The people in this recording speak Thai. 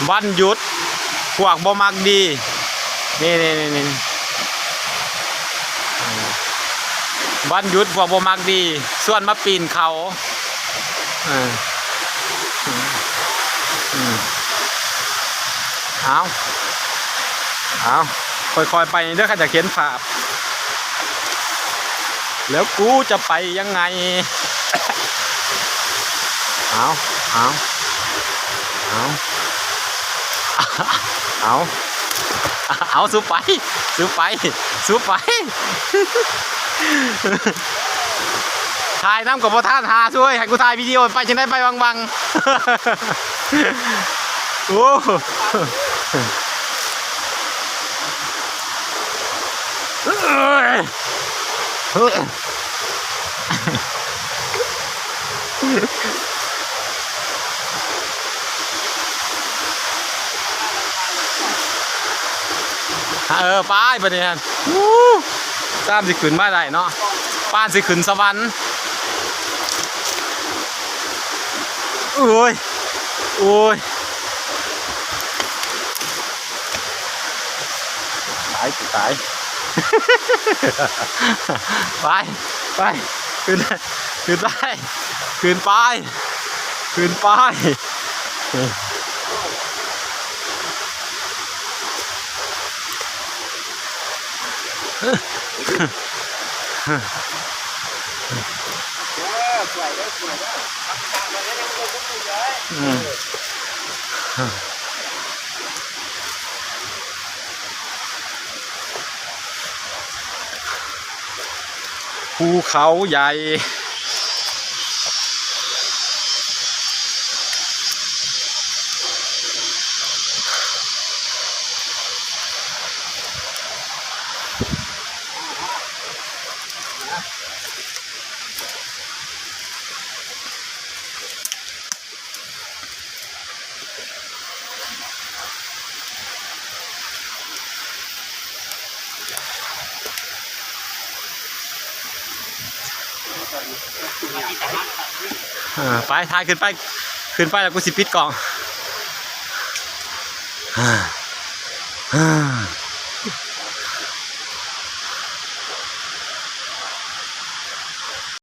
วันหยุดพวกบ่มักดีนี่วันหยุดพวกบ่มักดีส่วนมาปีนเขาเอาค่อยๆไปเด้อข้าจะเขียนภาพแล้วกูจะไปยังไงเอาสู้ไปถ่ายน้ำกับพ่อท่านหาช่วยให้กูถ่ายวิดีโอไปจะได้ไปวังโอ้ป้ายประเดี๋ยวตามสิขึ้นมาได้เนาะป้านสิขึ้นสวรรค์โอ้ยตายไปขึ้นไปภูเขาใหญ่ไปถ่ายขึ้นไปแล้วกูสิปิดกล่อง